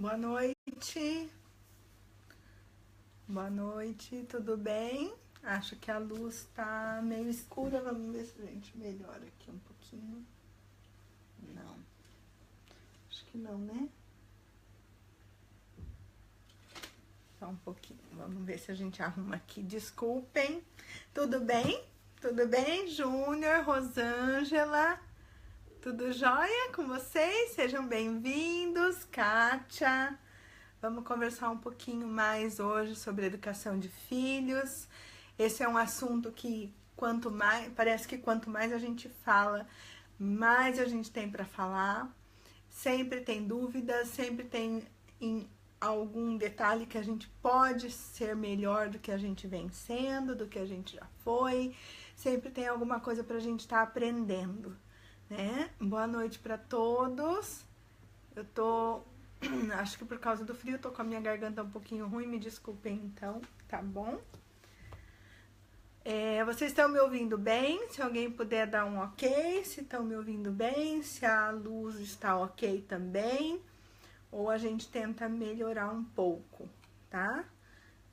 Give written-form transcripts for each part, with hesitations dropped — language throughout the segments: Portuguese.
Boa noite. Boa noite, tudo bem? Acho que a luz tá meio escura, vamos ver se a gente melhora aqui um pouquinho. Não. Acho que não, né? Só um pouquinho. Vamos ver se a gente arruma aqui. Desculpem. Tudo bem? Tudo bem? Júnior, Rosângela. Tudo jóia com vocês? Sejam bem-vindos. Kátia. Vamos conversar um pouquinho mais hoje sobre educação de filhos. Esse é um assunto que parece que quanto mais a gente fala, mais a gente tem para falar. Sempre tem dúvidas, sempre tem algum detalhe que a gente pode ser melhor do que a gente vem sendo, do que a gente já foi. Sempre tem alguma coisa para a gente estar aprendendo, né? Boa noite para todos. Acho que por causa do frio, tô com a minha garganta um pouquinho ruim, me desculpem então, tá bom? Vocês estão me ouvindo bem? Se alguém puder dar um ok, se estão me ouvindo bem, se a luz está ok também, ou a gente tenta melhorar um pouco, tá?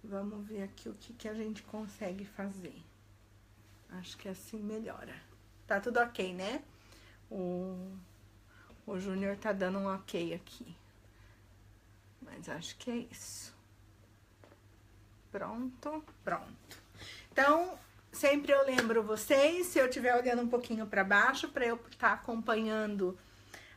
Vamos ver aqui o que a gente consegue fazer. Acho que assim melhora. Tá tudo ok, né? O Júnior tá dando um ok aqui. Mas acho que é isso. Pronto. Então, sempre eu lembro vocês, se eu estiver olhando um pouquinho para baixo, para eu estar acompanhando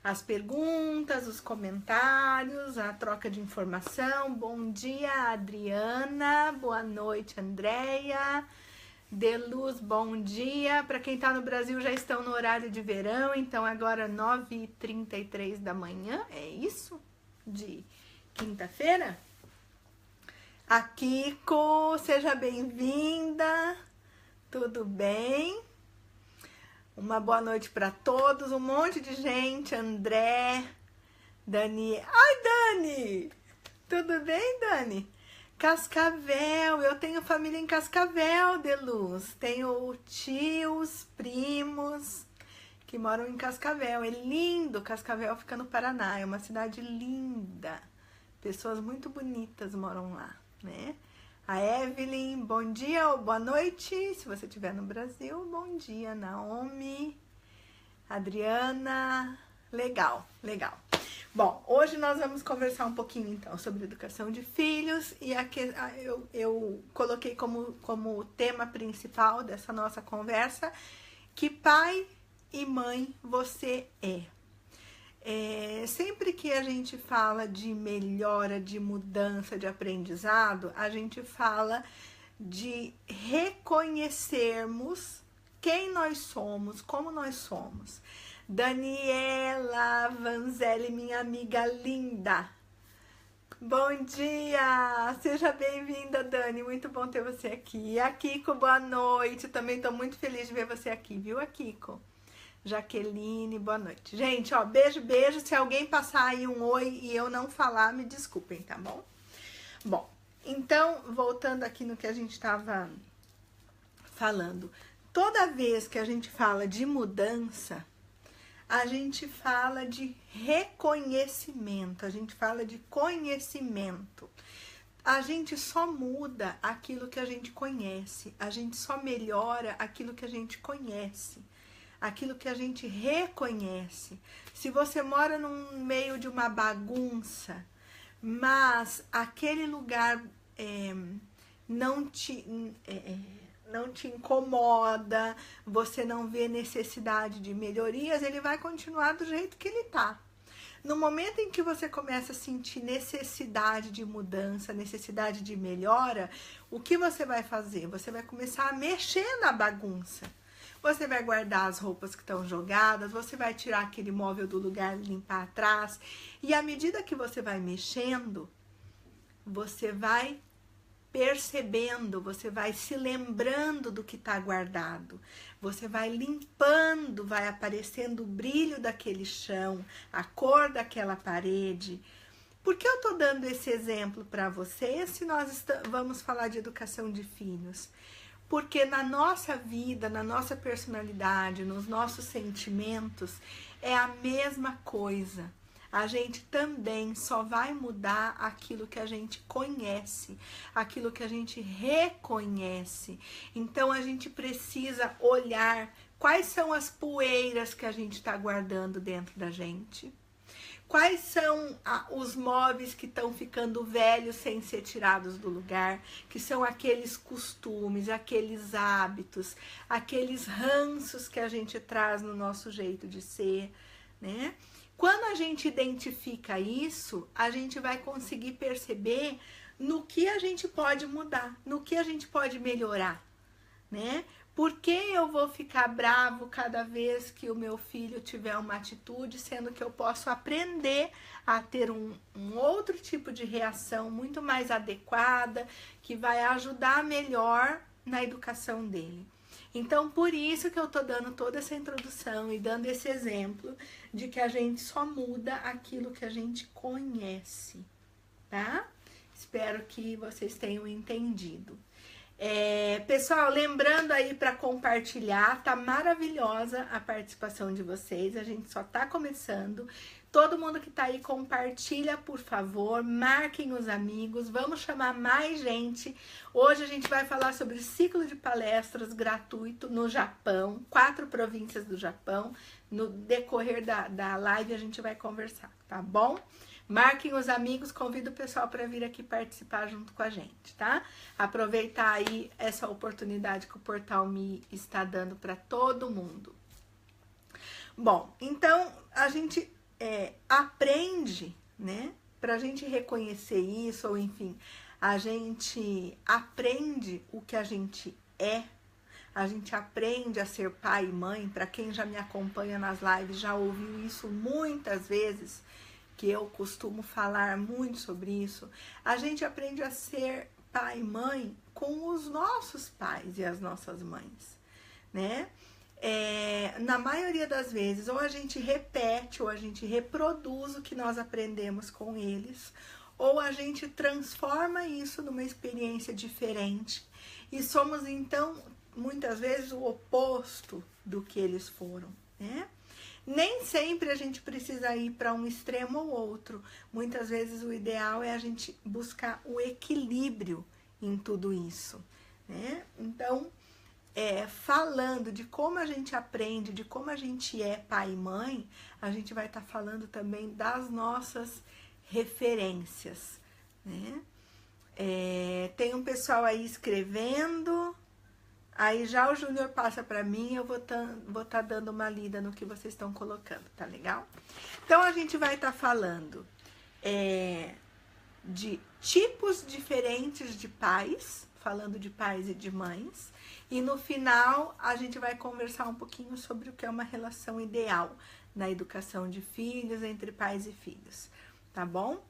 as perguntas, os comentários, a troca de informação. Bom dia, Adriana. Boa noite, Andréia. Deluz, bom dia. Para quem está no Brasil, já estão no horário de verão, então agora 9h33 da manhã, é isso? De quinta-feira? A Kiko, seja bem-vinda. Tudo bem? Uma boa noite para todos. Um monte de gente. André, Dani. Ai, Dani! Tudo bem, Dani? Cascavel. Eu tenho família em Cascavel, Deluz. Tenho tios, primos que moram em Cascavel. É lindo. Cascavel fica no Paraná. É uma cidade linda. Pessoas muito bonitas moram lá, né? A Evelyn, bom dia ou boa noite, se você estiver no Brasil. Bom dia, Naomi. Adriana, legal. Bom, hoje nós vamos conversar um pouquinho, então, sobre educação de filhos. E aqui eu coloquei como tema principal dessa nossa conversa que pai e mãe você é. Sempre que a gente fala de melhora, de mudança, de aprendizado, a gente fala de reconhecermos quem nós somos, como nós somos. Daniela Vanzelli, minha amiga linda. Bom dia! Seja bem-vinda, Dani. Muito bom ter você aqui. E a Kiko, boa noite. Também estou muito feliz de ver você aqui, viu, a Kiko? Jaqueline, boa noite. Gente, ó, beijo. Se alguém passar aí um oi e eu não falar, me desculpem, tá bom? Bom, então, voltando aqui no que a gente estava falando. Toda vez que a gente fala de mudança, a gente fala de reconhecimento, a gente fala de conhecimento. A gente só muda aquilo que a gente conhece, a gente só melhora aquilo que a gente conhece. Aquilo que a gente reconhece. Se você mora no meio de uma bagunça, mas aquele lugar não te incomoda, você não vê necessidade de melhorias, ele vai continuar do jeito que ele tá. No momento em que você começa a sentir necessidade de mudança, necessidade de melhora, o que você vai fazer? Você vai começar a mexer na bagunça. Você vai guardar as roupas que estão jogadas, você vai tirar aquele móvel do lugar, limpar atrás. E à medida que você vai mexendo, você vai percebendo, você vai se lembrando do que está guardado. Você vai limpando, vai aparecendo o brilho daquele chão, a cor daquela parede. Por que eu estou dando esse exemplo para vocês se nós vamos falar de educação de filhos? Porque na nossa vida, na nossa personalidade, nos nossos sentimentos, é a mesma coisa. A gente também só vai mudar aquilo que a gente conhece, aquilo que a gente reconhece. Então a gente precisa olhar quais são as poeiras que a gente está guardando dentro da gente. Quais são os móveis que estão ficando velhos sem ser tirados do lugar, que são aqueles costumes, aqueles hábitos, aqueles ranços que a gente traz no nosso jeito de ser, né? Quando a gente identifica isso, a gente vai conseguir perceber no que a gente pode mudar, no que a gente pode melhorar, né? Por que eu vou ficar bravo cada vez que o meu filho tiver uma atitude, sendo que eu posso aprender a ter um outro tipo de reação muito mais adequada, que vai ajudar melhor na educação dele? Então, por isso que eu tô dando toda essa introdução e dando esse exemplo de que a gente só muda aquilo que a gente conhece, tá? Espero que vocês tenham entendido. Pessoal, lembrando aí para compartilhar, tá maravilhosa a participação de vocês, a gente só tá começando. Todo mundo que tá aí, compartilha, por favor, marquem os amigos, vamos chamar mais gente. Hoje a gente vai falar sobre ciclo de palestras gratuito no Japão, 4 províncias do Japão. No decorrer da live a gente vai conversar, tá bom? Marquem os amigos, convido o pessoal para vir aqui participar junto com a gente, tá? Aproveitar aí essa oportunidade que o Portal Me está dando para todo mundo. Bom, então a gente aprende, né? Para a gente reconhecer isso, ou enfim, a gente aprende o que a gente é. A gente aprende a ser pai e mãe. Para quem já me acompanha nas lives, já ouviu isso muitas vezes, que eu costumo falar muito sobre isso. A gente aprende a ser pai e mãe com os nossos pais e as nossas mães, né? Na maioria das vezes, ou a gente repete, ou a gente reproduz o que nós aprendemos com eles, ou a gente transforma isso numa experiência diferente. E somos, então, muitas vezes o oposto do que eles foram, né? Nem sempre a gente precisa ir para um extremo ou outro. Muitas vezes o ideal é a gente buscar o equilíbrio em tudo isso, né? Então, falando de como a gente aprende, de como a gente é pai e mãe, a gente vai estar falando também das nossas referências, né? Tem um pessoal aí escrevendo. Aí já o Júnior passa para mim, eu vou tá dando uma lida no que vocês estão colocando, tá legal? Então a gente vai estar falando de tipos diferentes de pais, falando de pais e de mães, e no final a gente vai conversar um pouquinho sobre o que é uma relação ideal na educação de filhos, entre pais e filhos, tá bom?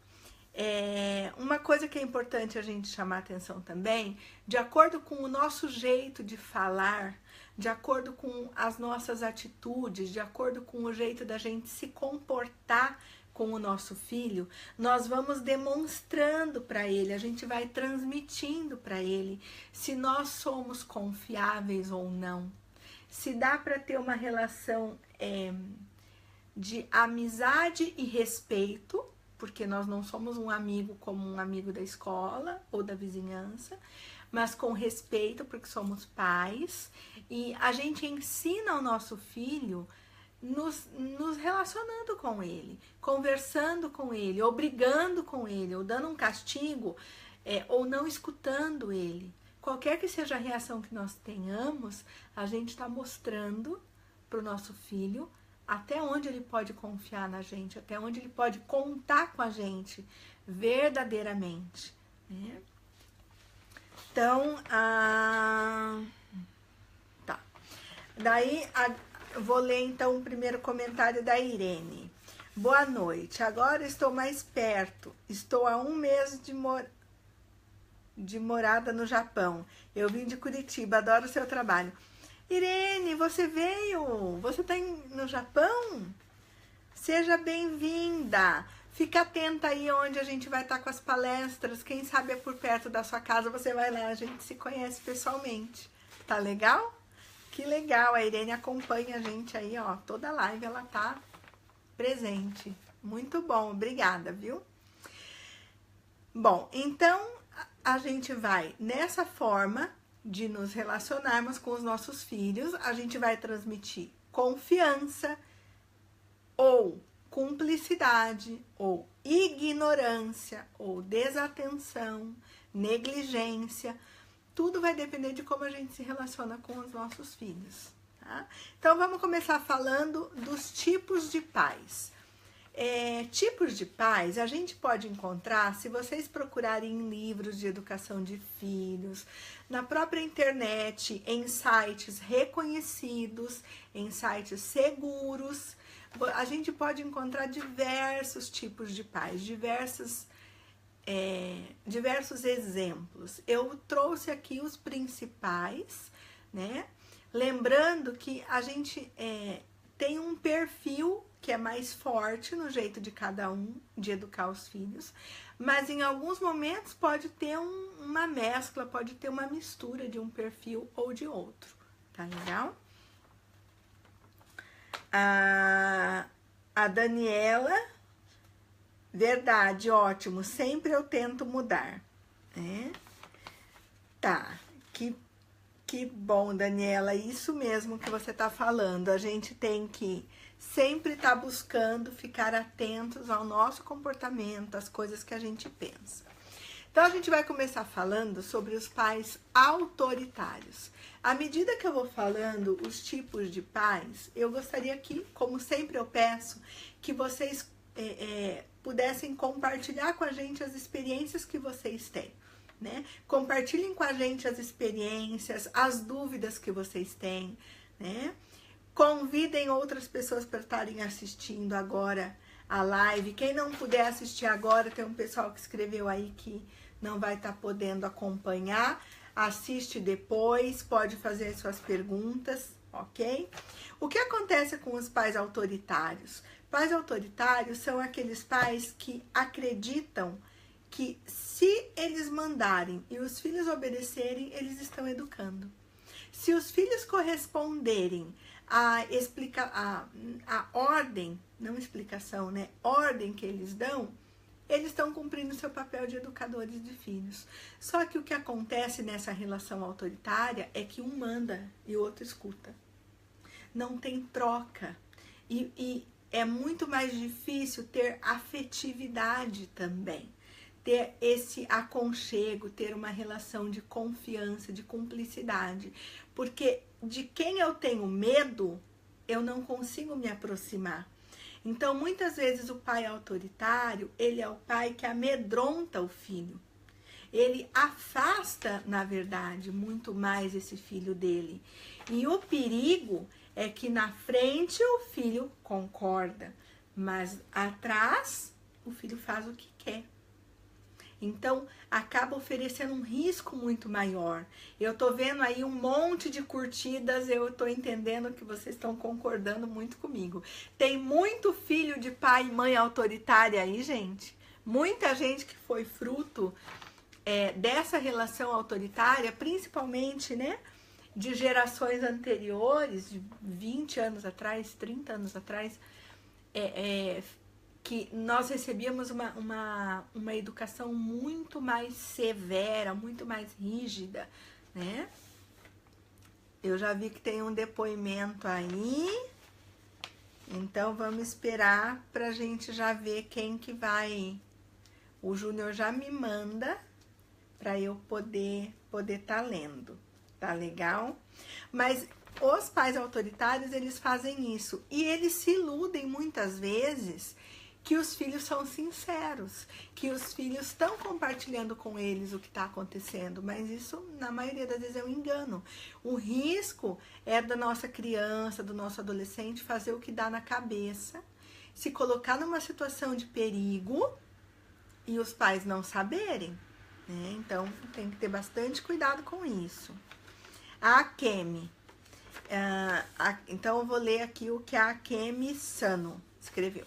Uma coisa que é importante a gente chamar atenção também, de acordo com o nosso jeito de falar, de acordo com as nossas atitudes, de acordo com o jeito da gente se comportar com o nosso filho, nós vamos demonstrando para ele, a gente vai transmitindo para ele se nós somos confiáveis ou não, se dá para ter uma relação de amizade e respeito, porque nós não somos um amigo como um amigo da escola ou da vizinhança, mas com respeito, porque somos pais, e a gente ensina o nosso filho nos relacionando com ele, conversando com ele, ou brigando com ele, ou dando um castigo, ou não escutando ele. Qualquer que seja a reação que nós tenhamos, a gente está mostrando para o nosso filho até onde ele pode confiar na gente, até onde ele pode contar com a gente verdadeiramente, né? Então, tá. Daí, vou ler então o primeiro comentário da Irene. Boa noite, agora estou mais perto, estou há 1 mês de morada no Japão. Eu vim de Curitiba, adoro o seu trabalho. Irene, você veio? Você está no Japão? Seja bem-vinda. Fica atenta aí onde a gente vai estar com as palestras. Quem sabe é por perto da sua casa, você vai lá, a gente se conhece pessoalmente. Tá legal? Que legal, a Irene acompanha a gente aí, ó. Toda live ela tá presente. Muito bom, obrigada, viu? Bom, então a gente vai nessa forma de nos relacionarmos com os nossos filhos, a gente vai transmitir confiança ou cumplicidade ou ignorância ou desatenção, negligência. Tudo vai depender de como a gente se relaciona com os nossos filhos, tá? Então vamos começar falando dos tipos de pais. Tipos de pais a gente pode encontrar se vocês procurarem em livros de educação de filhos, na própria internet, em sites reconhecidos, em sites seguros. A gente pode encontrar diversos tipos de pais, diversos exemplos. Eu trouxe aqui os principais, né? Lembrando que a gente tem um perfil que é mais forte no jeito de cada um de educar os filhos, mas em alguns momentos pode ter uma mescla, pode ter uma mistura de um perfil ou de outro, tá legal? A Daniela, verdade, ótimo, sempre eu tento mudar, né? Tá, que bom, Daniela, isso mesmo que você tá falando, a gente tem que sempre estar buscando ficar atentos ao nosso comportamento, às coisas que a gente pensa. Então, a gente vai começar falando sobre os pais autoritários. À medida que eu vou falando os tipos de pais, eu gostaria que, como sempre eu peço, que vocês pudessem compartilhar com a gente as experiências que vocês têm, né? Compartilhem com a gente as experiências, as dúvidas que vocês têm, né? Convidem outras pessoas para estarem assistindo agora a live. Quem não puder assistir agora, tem um pessoal que escreveu aí que não vai estar podendo acompanhar. Assiste depois, pode fazer suas perguntas, ok? O que acontece com os pais autoritários? Pais autoritários são aqueles pais que acreditam que se eles mandarem e os filhos obedecerem, eles estão educando. Se os filhos corresponderem a ordem, não explicação, né? Ordem que eles dão, eles estão cumprindo seu papel de educadores de filhos. Só que o que acontece nessa relação autoritária é que um manda e o outro escuta. Não tem troca. E é muito mais difícil ter afetividade também. Ter esse aconchego, ter uma relação de confiança, de cumplicidade. Porque de quem eu tenho medo, eu não consigo me aproximar. Então, muitas vezes o pai autoritário, ele é o pai que amedronta o filho. Ele afasta, na verdade, muito mais esse filho dele. E o perigo é que na frente o filho concorda, mas atrás o filho faz o que quer. Então, acaba oferecendo um risco muito maior. Eu tô vendo aí um monte de curtidas, eu tô entendendo que vocês estão concordando muito comigo. Tem muito filho de pai e mãe autoritária aí, gente. Muita gente que foi fruto dessa relação autoritária, principalmente, né, de gerações anteriores, de 20 anos atrás, 30 anos atrás, que nós recebíamos uma educação muito mais severa, muito mais rígida, né? Eu já vi que tem um depoimento aí, então vamos esperar pra gente já ver quem que vai. O Júnior já me manda pra eu poder tá lendo, tá legal? Mas os pais autoritários, eles fazem isso e eles se iludem muitas vezes que os filhos são sinceros, que os filhos estão compartilhando com eles o que está acontecendo, mas isso, na maioria das vezes, é um engano. O risco é da nossa criança, do nosso adolescente, fazer o que dá na cabeça, se colocar numa situação de perigo e os pais não saberem, né? Então, tem que ter bastante cuidado com isso. A Kemi. Então, eu vou ler aqui o que a Kemi Sano escreveu.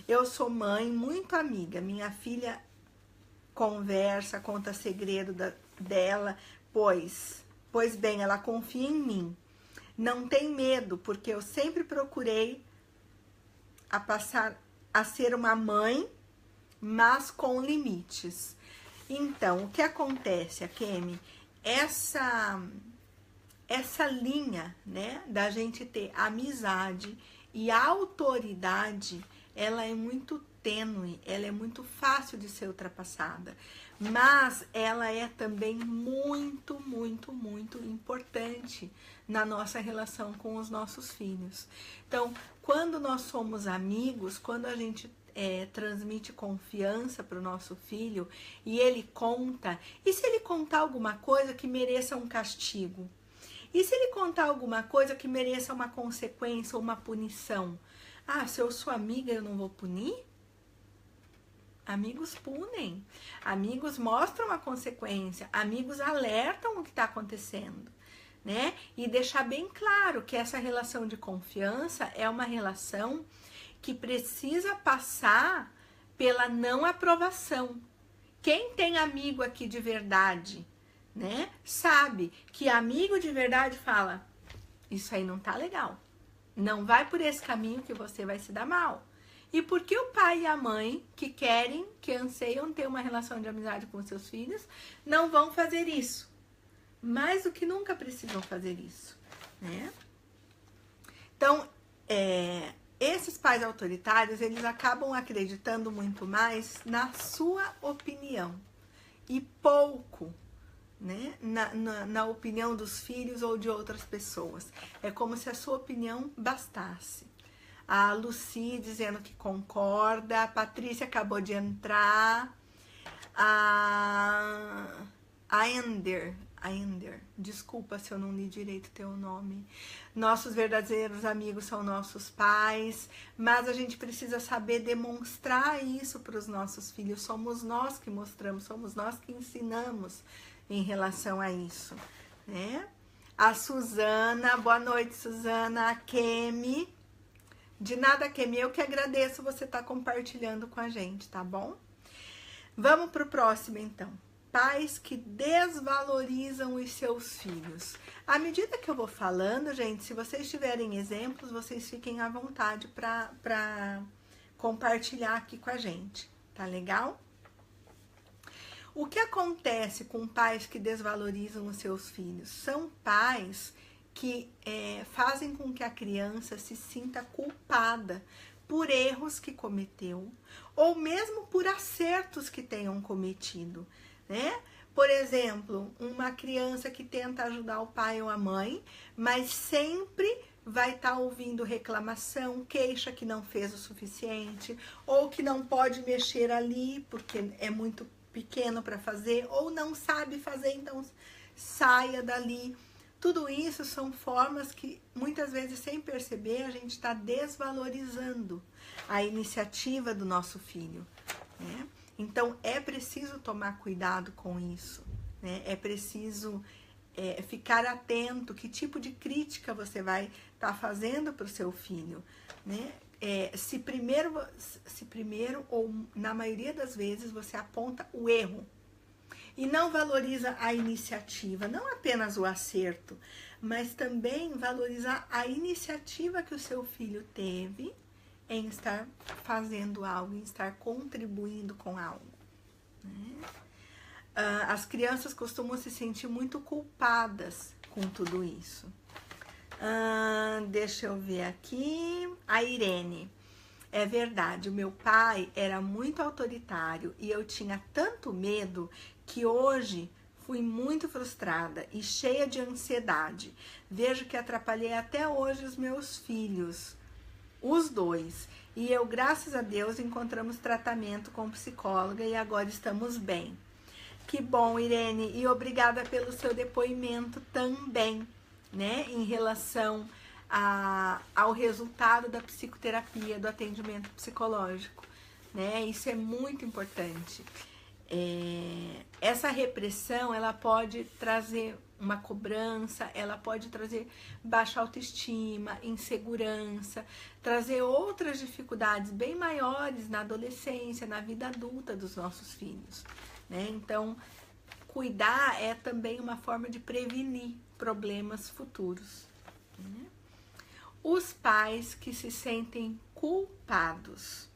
Eu sou mãe muito amiga, minha filha conversa, conta segredo dela, pois bem, ela confia em mim. Não tem medo, porque eu sempre procurei a ser uma mãe, mas com limites. Então, o que acontece, Akemi? Essa linha, né, da gente ter amizade e autoridade, ela é muito tênue, ela é muito fácil de ser ultrapassada, mas ela é também muito, muito, muito importante na nossa relação com os nossos filhos. Então, quando nós somos amigos, quando a gente transmite confiança para o nosso filho e ele conta, e se ele contar alguma coisa que mereça um castigo? E se ele contar alguma coisa que mereça uma consequência ou uma punição? Ah, se eu sou amiga, eu não vou punir? Amigos punem, amigos mostram a consequência, amigos alertam o que está acontecendo, né? E deixar bem claro que essa relação de confiança é uma relação que precisa passar pela não aprovação. Quem tem amigo aqui de verdade, né, sabe que amigo de verdade fala: isso aí não tá legal, não vai por esse caminho que você vai se dar mal. E por que o pai e a mãe que querem, que anseiam ter uma relação de amizade com seus filhos, não vão fazer isso? Mais do que nunca precisam fazer isso, né? Então, esses pais autoritários, eles acabam acreditando muito mais na sua opinião e pouco, né, na opinião dos filhos ou de outras pessoas. É como se a sua opinião bastasse. A Lucy dizendo que concorda, a Patrícia acabou de entrar, a Ender, desculpa se eu não li direito teu nome. Nossos verdadeiros amigos são nossos pais, mas a gente precisa saber demonstrar isso para os nossos filhos. Somos nós que mostramos, somos nós que ensinamos em relação a isso, né? A Suzana, boa noite, Suzana. A Kemi, de nada, Kemi, eu que agradeço você estar compartilhando com a gente, tá bom? Vamos para o próximo, então. Pais que desvalorizam os seus filhos. À medida que eu vou falando, gente, se vocês tiverem exemplos, vocês fiquem à vontade para compartilhar aqui com a gente, tá legal? O que acontece com pais que desvalorizam os seus filhos? São pais que fazem com que a criança se sinta culpada por erros que cometeu, ou mesmo por acertos que tenham cometido, né? Por exemplo, uma criança que tenta ajudar o pai ou a mãe, mas sempre vai estar ouvindo reclamação, queixa que não fez o suficiente, ou que não pode mexer ali porque é muito pequeno para fazer, ou não sabe fazer, então saia dali. Tudo isso são formas que, muitas vezes, sem perceber, a gente está desvalorizando a iniciativa do nosso filho, né? Então, é preciso tomar cuidado com isso, né? É preciso ficar atento que tipo de crítica você vai estar fazendo para o seu filho, né? Se primeiro, ou na maioria das vezes, você aponta o erro, e não valoriza a iniciativa, não apenas o acerto, mas também valorizar a iniciativa que o seu filho teve em estar fazendo algo, em estar contribuindo com algo, né? As crianças costumam se sentir muito culpadas com tudo isso. Deixa eu ver aqui. A Irene. É verdade, o meu pai era muito autoritário e eu tinha tanto medo que hoje fui muito frustrada e cheia de ansiedade. Vejo que atrapalhei até hoje os meus filhos, os dois. E eu, graças a Deus, encontramos tratamento com psicóloga e agora estamos bem. Que bom, Irene, e obrigada pelo seu depoimento também, né, em relação ao resultado da psicoterapia, do atendimento psicológico, né? Isso é muito importante. Essa repressão, ela pode trazer uma cobrança, ela pode trazer baixa autoestima, insegurança, trazer outras dificuldades bem maiores na adolescência, na vida adulta dos nossos filhos, né? Então, cuidar é também uma forma de prevenir problemas futuros, né? Os pais que se sentem culpados.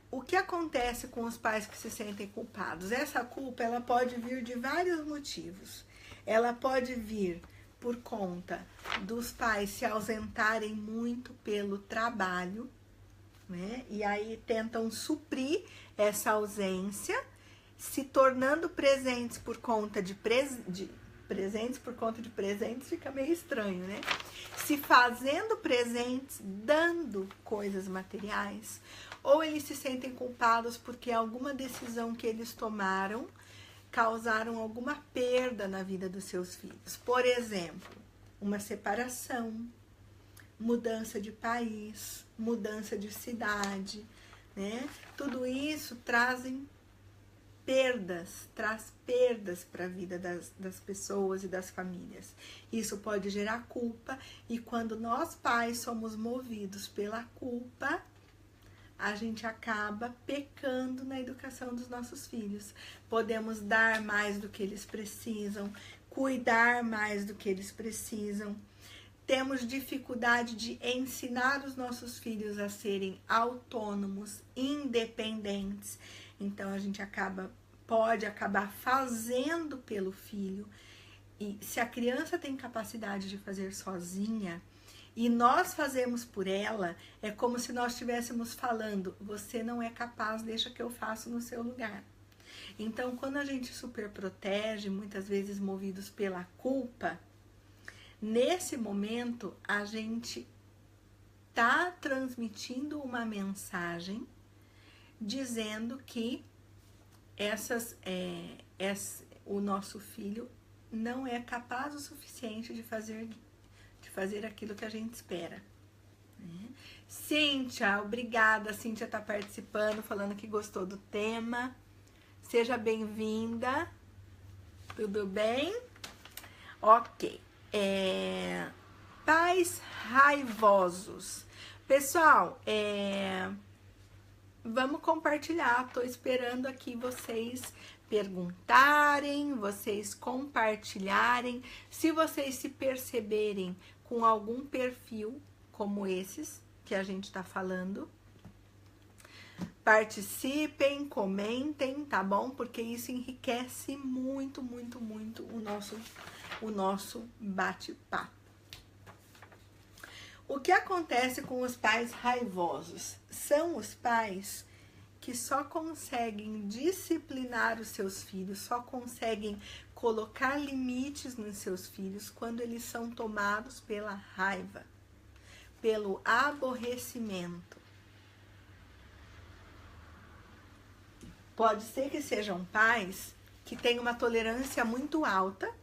O que acontece com os pais que se sentem culpados? Essa culpa, ela pode vir de vários motivos. Ela pode vir por conta dos pais se ausentarem muito pelo trabalho, né? E aí tentam suprir essa ausência, se tornando presentes por conta de presentes por conta de presentes, fica meio estranho, né? Se fazendo presentes, dando coisas materiais, ou eles se sentem culpados porque alguma decisão que eles tomaram causaram alguma perda na vida dos seus filhos. Por exemplo, uma separação, mudança de país, mudança de cidade, né? Tudo isso traz perdas para a vida das pessoas e das famílias. Isso pode gerar culpa, e quando nós pais somos movidos pela culpa, a gente acaba pecando na educação dos nossos filhos. Podemos dar mais do que eles precisam, cuidar mais do que eles precisam. Temos dificuldade de ensinar os nossos filhos a serem autônomos, independentes. Então a gente pode acabar fazendo pelo filho. E se a criança tem capacidade de fazer sozinha e nós fazemos por ela, é como se nós estivéssemos falando: você não é capaz, deixa que eu faço no seu lugar. Então, quando a gente superprotege, muitas vezes movidos pela culpa, nesse momento a gente está transmitindo uma mensagem dizendo que o nosso filho não é capaz o suficiente de fazer aquilo que a gente espera, né? Cíntia, obrigada. Cíntia está participando, falando que gostou do tema. Seja bem-vinda. Tudo bem? Ok. Pais raivosos. Pessoal, vamos compartilhar. Estou esperando aqui vocês perguntarem, vocês compartilharem. Se vocês se perceberem com algum perfil como esses que a gente está falando, participem, comentem, tá bom? Porque isso enriquece muito, muito, muito o nosso bate-papo. O que acontece com os pais raivosos? São os pais que só conseguem disciplinar os seus filhos, só conseguem colocar limites nos seus filhos quando eles são tomados pela raiva, pelo aborrecimento. Pode ser que sejam pais que têm uma tolerância muito alta,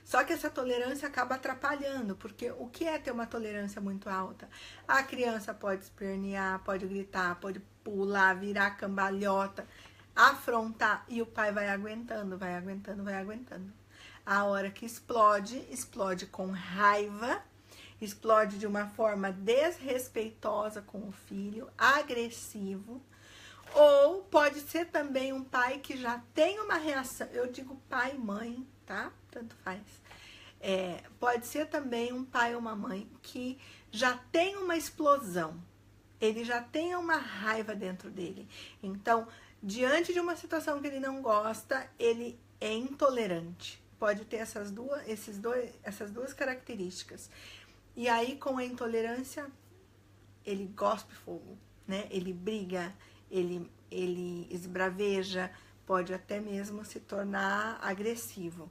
só que essa tolerância acaba atrapalhando, porque o que é ter uma tolerância muito alta? A criança pode espernear, pode gritar, pode pular, virar cambalhota, afrontar, e o pai vai aguentando, vai aguentando, vai aguentando. A hora que explode, explode com raiva, explode de uma forma desrespeitosa com o filho, agressivo. Ou pode ser também um pai que já tem uma reação, eu digo pai e mãe, tá? Tanto faz. Pode ser também um pai ou uma mãe que já tem uma explosão, ele já tem uma raiva dentro dele. Então, diante de uma situação que ele não gosta, ele é intolerante. Pode ter essas duas características. E aí, com a intolerância, ele gospe fogo, né? Ele briga, ele esbraveja, pode até mesmo se tornar agressivo,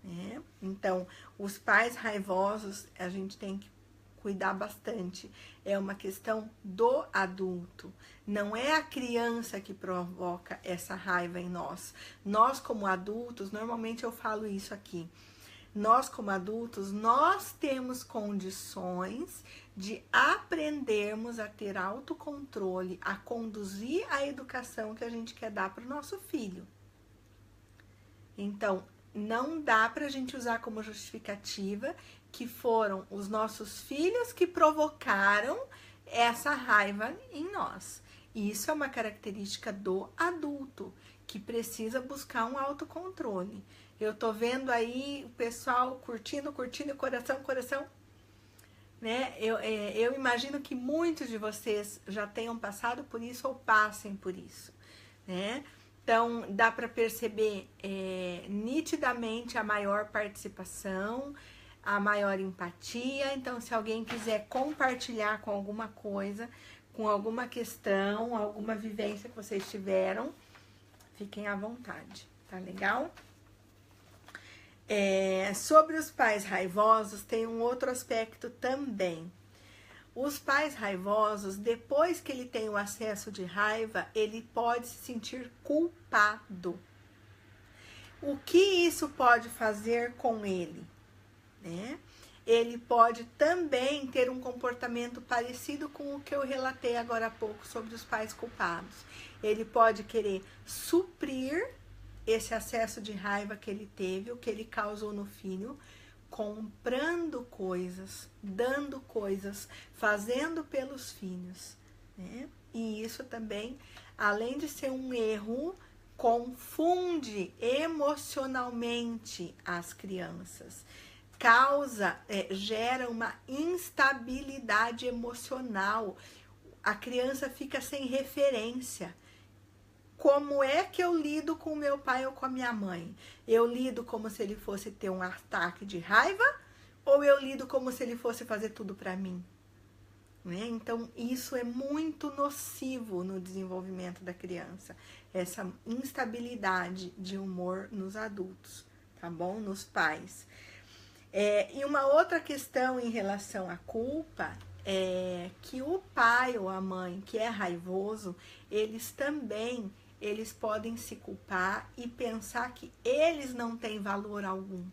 né? Então, os pais raivosos, a gente tem que cuidar bastante. É uma questão do adulto. Não é a criança que provoca essa raiva em nós. Nós, como adultos, normalmente eu falo isso aqui. Nós, como adultos, nós temos condições de aprendermos a ter autocontrole, a conduzir a educação que a gente quer dar para o nosso filho. Então, não dá para a gente usar como justificativa que foram os nossos filhos que provocaram essa raiva em nós. Isso é uma característica do adulto, que precisa buscar um autocontrole. Eu tô vendo aí o pessoal curtindo, coração. né? Eu imagino que muitos de vocês já tenham passado por isso ou passem por isso, né? Então, dá para perceber nitidamente a maior participação, a maior empatia. Então, se alguém quiser compartilhar com alguma coisa, com alguma questão, alguma vivência que vocês tiveram, fiquem à vontade, tá legal? Sobre os pais raivosos, tem um outro aspecto também. Os pais raivosos, depois que ele tem o acesso de raiva, ele pode se sentir culpado. O que isso pode fazer com ele, né? Ele pode também ter um comportamento parecido com o que eu relatei agora há pouco sobre os pais culpados. Ele pode querer suprir esse acesso de raiva que ele teve, o que ele causou no filho, comprando coisas, dando coisas, fazendo pelos filhos, né? E isso também, além de ser um erro, confunde emocionalmente as crianças, gera uma instabilidade emocional, a criança fica sem referência. Como é que eu lido com meu pai ou com a minha mãe? Eu lido como se ele fosse ter um ataque de raiva ou eu lido como se ele fosse fazer tudo para mim? Né? Então, isso é muito nocivo no desenvolvimento da criança, essa instabilidade de humor nos adultos, tá bom? Nos pais. E uma outra questão em relação à culpa é que o pai ou a mãe que é raivoso, eles podem se culpar e pensar que eles não têm valor algum.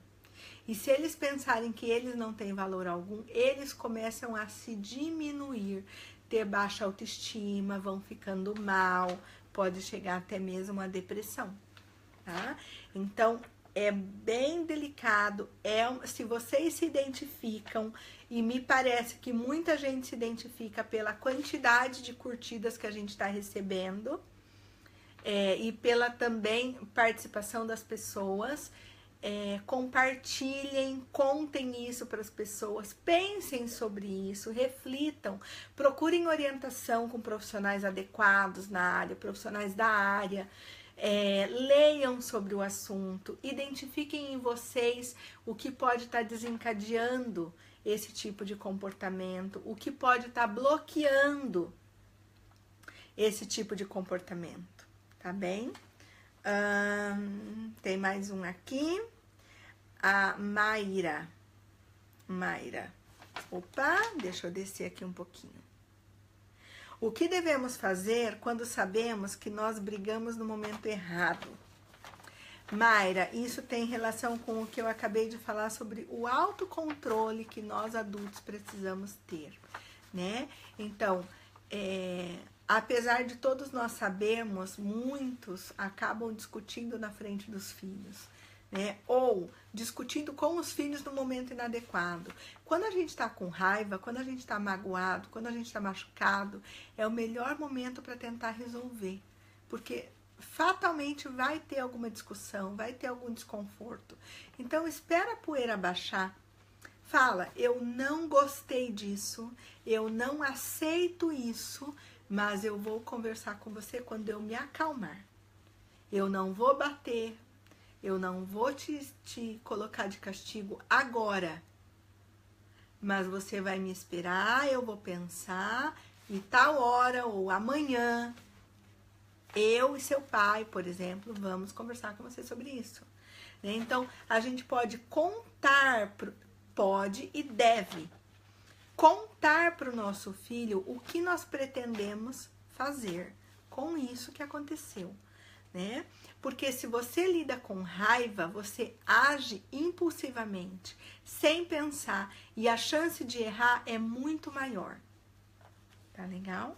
E se eles pensarem que eles não têm valor algum, eles começam a se diminuir, ter baixa autoestima, vão ficando mal, pode chegar até mesmo a depressão, tá? Então, é bem delicado, se vocês se identificam, e me parece que muita gente se identifica pela quantidade de curtidas que a gente está recebendo, e pela também participação das pessoas, compartilhem, contem isso para as pessoas, pensem sobre isso, reflitam, procurem orientação com profissionais adequados na área, profissionais da área, leiam sobre o assunto, identifiquem em vocês o que pode estar desencadeando esse tipo de comportamento, o que pode estar bloqueando esse tipo de comportamento, tá bem? Tem mais um aqui, a Mayra. Opa, deixa eu descer aqui um pouquinho. O que devemos fazer quando sabemos que nós brigamos no momento errado? Mayra, isso tem relação com o que eu acabei de falar sobre o autocontrole que nós adultos precisamos ter, né? Então, apesar de todos nós sabermos, muitos acabam discutindo na frente dos filhos, né? Ou discutindo com os filhos no momento inadequado. Quando a gente está com raiva, quando a gente está magoado, quando a gente está machucado, é o melhor momento para tentar resolver, porque fatalmente vai ter alguma discussão, vai ter algum desconforto. Então, espera a poeira baixar. Fala, eu não gostei disso, eu não aceito isso, mas eu vou conversar com você quando eu me acalmar. Eu não vou bater, eu não vou te colocar de castigo agora, mas você vai me esperar, eu vou pensar, e tal hora ou amanhã, eu e seu pai, por exemplo, vamos conversar com você sobre isso. Então, a gente pode contar, pode e deve contar para o nosso filho o que nós pretendemos fazer com isso que aconteceu, né? Porque se você lida com raiva, você age impulsivamente, sem pensar, e a chance de errar é muito maior. Tá legal?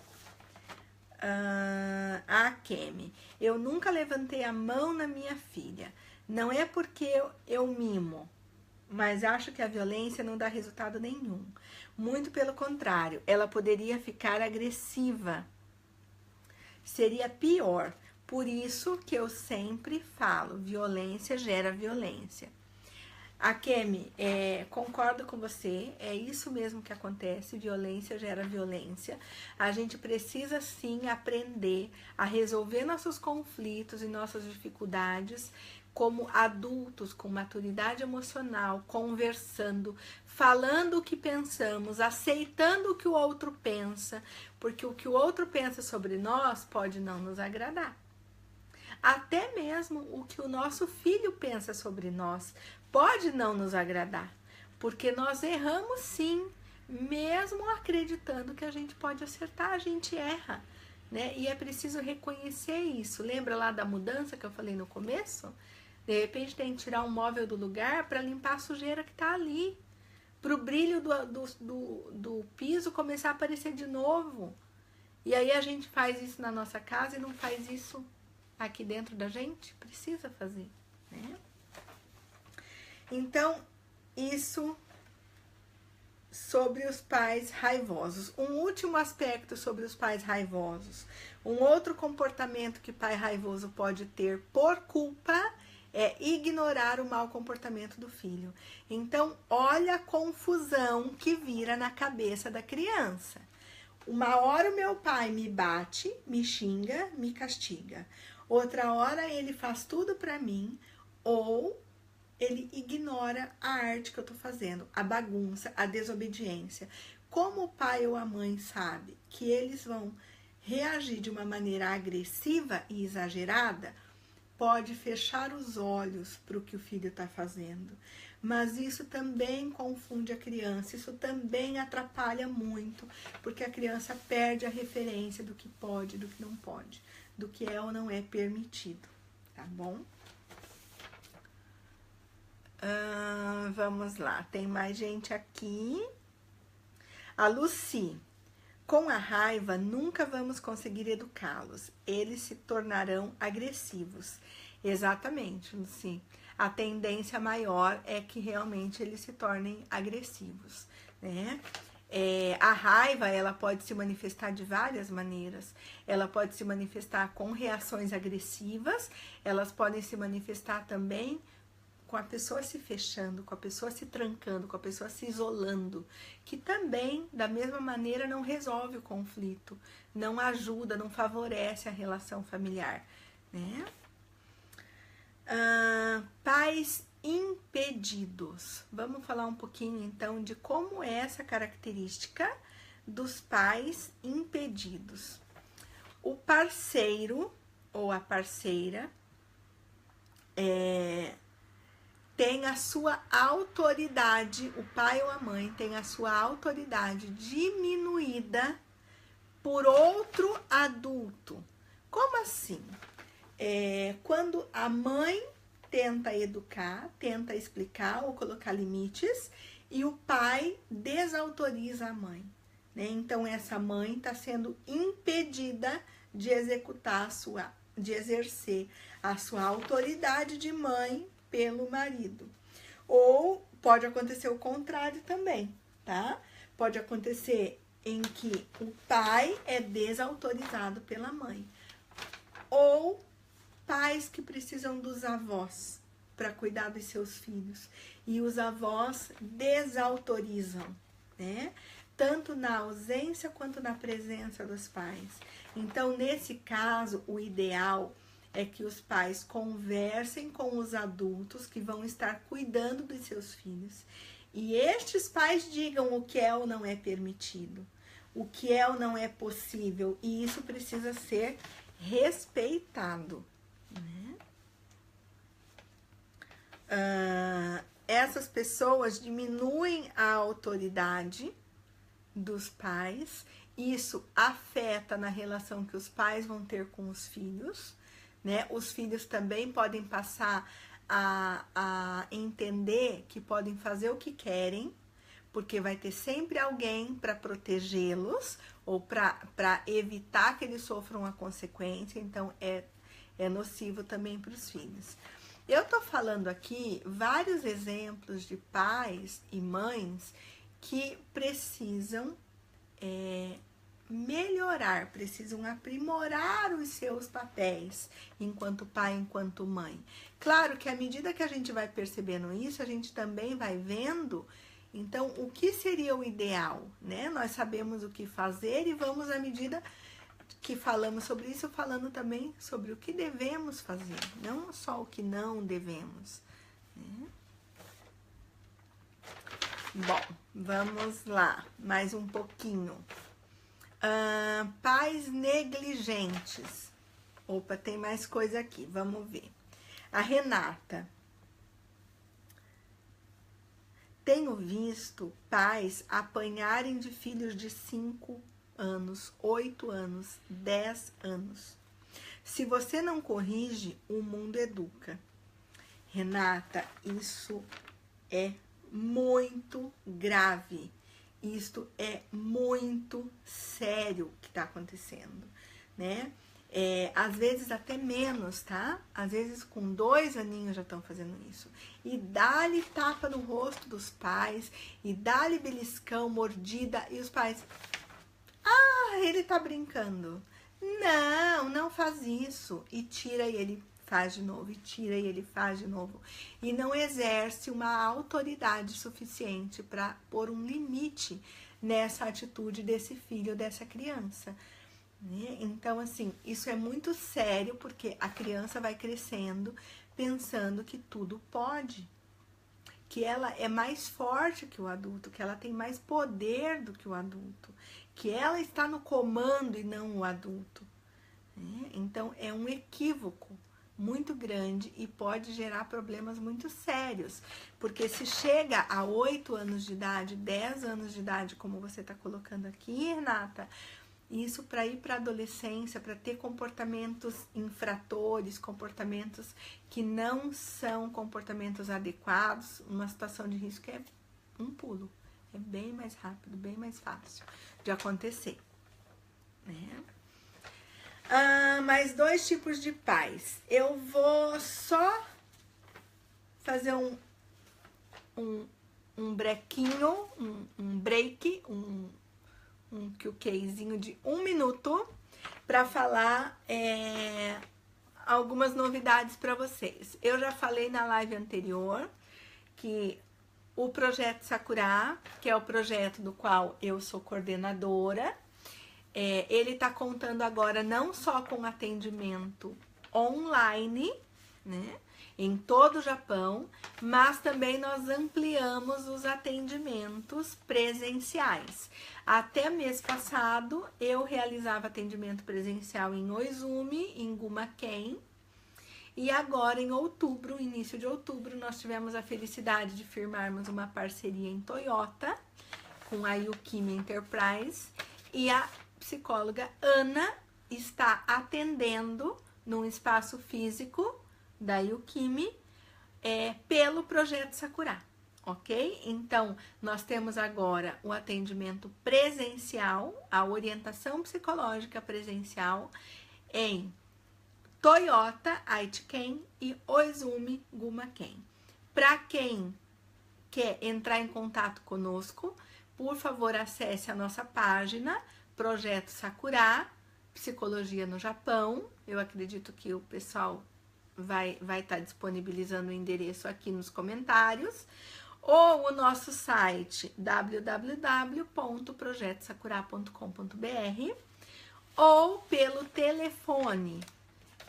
A Kemi, eu nunca levantei a mão na minha filha. Não é porque eu mimo, mas acho que a violência não dá resultado nenhum. Muito pelo contrário, ela poderia ficar agressiva. Seria pior. Por isso que eu sempre falo, violência gera violência. A Kemi, concordo com você, é isso mesmo que acontece, violência gera violência. A gente precisa sim aprender a resolver nossos conflitos e nossas dificuldades como adultos, com maturidade emocional, conversando, falando o que pensamos, aceitando o que o outro pensa, porque o que o outro pensa sobre nós pode não nos agradar. Até mesmo o que o nosso filho pensa sobre nós pode não nos agradar, porque nós erramos sim, mesmo acreditando que a gente pode acertar, a gente erra, né? E é preciso reconhecer isso. Lembra lá da mudança que eu falei no começo? De repente tem que tirar um móvel do lugar para limpar a sujeira que está ali, para o brilho do piso começar a aparecer de novo. E aí a gente faz isso na nossa casa e não faz isso aqui dentro da gente? Precisa fazer, né? Então, isso sobre os pais raivosos. Um último aspecto sobre os pais raivosos. Um outro comportamento que pai raivoso pode ter por culpa é ignorar o mau comportamento do filho. Então, olha a confusão que vira na cabeça da criança. Uma hora o meu pai me bate, me xinga, me castiga. Outra hora ele faz tudo pra mim, ou ele ignora a arte que eu tô fazendo, a bagunça, a desobediência. Como o pai ou a mãe sabe que eles vão reagir de uma maneira agressiva e exagerada, pode fechar os olhos para o que o filho está fazendo. Mas isso também confunde a criança, isso também atrapalha muito, porque a criança perde a referência do que pode, do que não pode, do que é ou não é permitido, tá bom? Vamos lá, tem mais gente aqui. A Lucy. Com a raiva, nunca vamos conseguir educá-los. Eles se tornarão agressivos. Exatamente, Lucy. A tendência maior é que realmente eles se tornem agressivos, né? A raiva, ela pode se manifestar de várias maneiras. Ela pode se manifestar com reações agressivas, elas podem se manifestar também com a pessoa se fechando, com a pessoa se trancando, com a pessoa se isolando, que também, da mesma maneira, não resolve o conflito, não ajuda, não favorece a relação familiar, né? Pais impedidos. Vamos falar um pouquinho, então, de como é essa característica dos pais impedidos. O parceiro ou a parceira tem a sua autoridade, o pai ou a mãe tem a sua autoridade diminuída por outro adulto. Como assim? Quando a mãe tenta educar, tenta explicar ou colocar limites, e o pai desautoriza a mãe, né? Então essa mãe está sendo impedida de executar de exercer a sua autoridade de mãe pelo marido. Ou pode acontecer o contrário também, tá? Pode acontecer em que o pai é desautorizado pela mãe. Ou pais que precisam dos avós para cuidar dos seus filhos e os avós desautorizam, né? Tanto na ausência quanto na presença dos pais. Então, nesse caso, o ideal é que os pais conversem com os adultos que vão estar cuidando dos seus filhos. E estes pais digam o que é ou não é permitido, o que é ou não é possível. E isso precisa ser respeitado, né? Essas pessoas diminuem a autoridade dos pais. Isso afeta na relação que os pais vão ter com os filhos, né? Os filhos também podem passar a entender que podem fazer o que querem, porque vai ter sempre alguém para protegê-los ou para evitar que eles sofram a consequência. Então é nocivo também para os filhos. Eu tô falando aqui vários exemplos de pais e mães que precisam melhorar, precisam aprimorar os seus papéis enquanto pai, enquanto mãe. Claro que à medida que a gente vai percebendo isso, a gente também vai vendo, então, o que seria o ideal, né? Nós sabemos o que fazer e vamos, à medida que falamos sobre isso, falando também sobre o que devemos fazer, não só o que não devemos, né? Bom, vamos lá, mais um pouquinho. Pais negligentes. Opa, tem mais coisa aqui, vamos ver. A Renata. Tenho visto pais apanharem de filhos de 5 anos, 8 anos, 10 anos. Se você não corrige, o mundo educa. Renata, isso é muito grave. Isto é muito sério que está acontecendo, né? Às vezes até menos, tá? Às vezes com 2 aninhos já estão fazendo isso. E dá-lhe tapa no rosto dos pais, e dá-lhe beliscão, mordida, e os pais... Ah, ele tá brincando. Não, não faz isso. E tira e ele faz de novo, e tira e ele faz de novo. E não exerce uma autoridade suficiente para pôr um limite nessa atitude desse filho, dessa criança. Então, assim, isso é muito sério, porque a criança vai crescendo pensando que tudo pode, que ela é mais forte que o adulto, que ela tem mais poder do que o adulto, que ela está no comando e não o adulto. Então, é um equívoco muito grande e pode gerar problemas muito sérios, porque se chega a 8 anos de idade, 10 anos de idade, como você está colocando aqui, Renata, isso para ir para a adolescência, para ter comportamentos infratores, comportamentos que não são comportamentos adequados, uma situação de risco é um pulo. É bem mais rápido, bem mais fácil de acontecer, né? Mais 2 tipos de pais. Eu vou só fazer um brequinho, um break, um QQzinho de 1 minuto para falar algumas novidades para vocês. Eu já falei na live anterior que o projeto Sakura, que é o projeto do qual eu sou coordenadora, ele está contando agora não só com atendimento online, né, em todo o Japão, mas também nós ampliamos os atendimentos presenciais. Até mês passado, eu realizava atendimento presencial em Oizumi, em Gumaken, e agora em outubro, início de outubro, nós tivemos a felicidade de firmarmos uma parceria em Toyota, com a Yukimi Enterprise, e a psicóloga Ana está atendendo num espaço físico da Yukimi pelo projeto Sakura, ok? Então, nós temos agora o atendimento presencial, a orientação psicológica presencial em Toyota, Aichiken e Oizumi, Gumaken. Para quem quer entrar em contato conosco, por favor, acesse a nossa página Projeto Sakura, Psicologia no Japão. Eu acredito que o pessoal vai estar disponibilizando o endereço aqui nos comentários, ou o nosso site www.projetosakura.com.br, ou pelo telefone.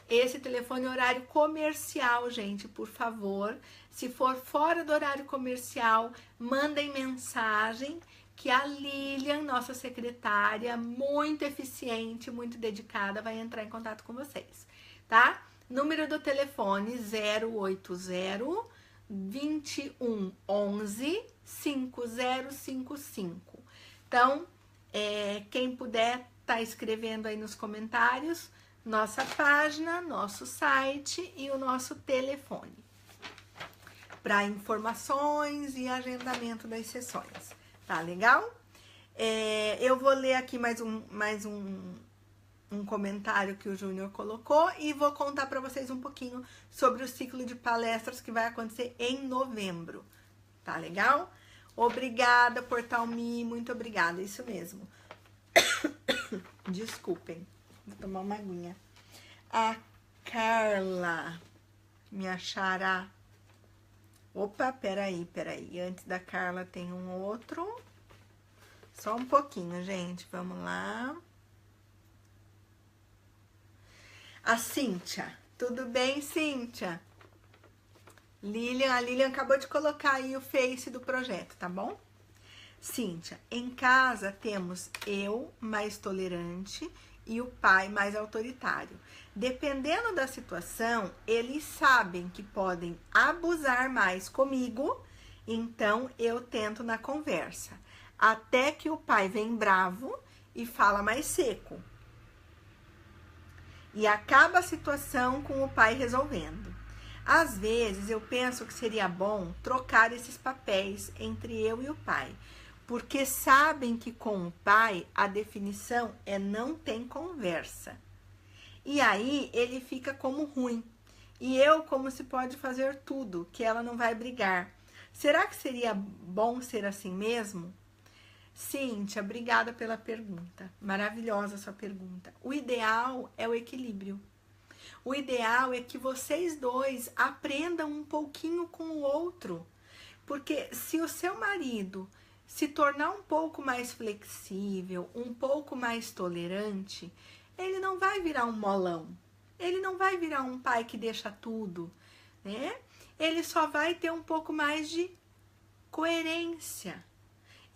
Esse telefone é horário comercial, gente, por favor. Se for fora do horário comercial, mandem mensagem que a Lilian, nossa secretária, muito eficiente, muito dedicada, vai entrar em contato com vocês, tá? Número do telefone 080 21 11 5055. Então, quem puder tá escrevendo aí nos comentários nossa página, nosso site e o nosso telefone para informações e agendamento das sessões. Tá legal? Eu vou ler aqui mais um comentário que o Júnior colocou e vou contar para vocês um pouquinho sobre o ciclo de palestras que vai acontecer em novembro. Tá legal? Obrigada, Portal Me, muito obrigada, isso mesmo. Desculpem, vou tomar uma aguinha. A Carla, minha xará. Opa, peraí. Antes da Carla tem um outro. Só um pouquinho, gente. Vamos lá. A Cíntia. Tudo bem, Cíntia? A Lilian acabou de colocar aí o Face do projeto, tá bom? Cíntia, em casa temos eu mais tolerante e o pai mais autoritário. Dependendo da situação, eles sabem que podem abusar mais comigo, então eu tento na conversa. Até que o pai vem bravo e fala mais seco. E acaba a situação com o pai resolvendo. Às vezes eu penso que seria bom trocar esses papéis entre eu e o pai, porque sabem que com o pai a definição é não tem conversa. E aí ele fica como ruim. E eu como se pode fazer tudo, que ela não vai brigar. Será que seria bom ser assim mesmo? Cíntia, obrigada pela pergunta. Maravilhosa a sua pergunta. O ideal é o equilíbrio. O ideal é que vocês dois aprendam um pouquinho com o outro. Porque se o seu marido se tornar um pouco mais flexível, um pouco mais tolerante, ele não vai virar um molão. Ele não vai virar um pai que deixa tudo, né? Ele só vai ter um pouco mais de coerência.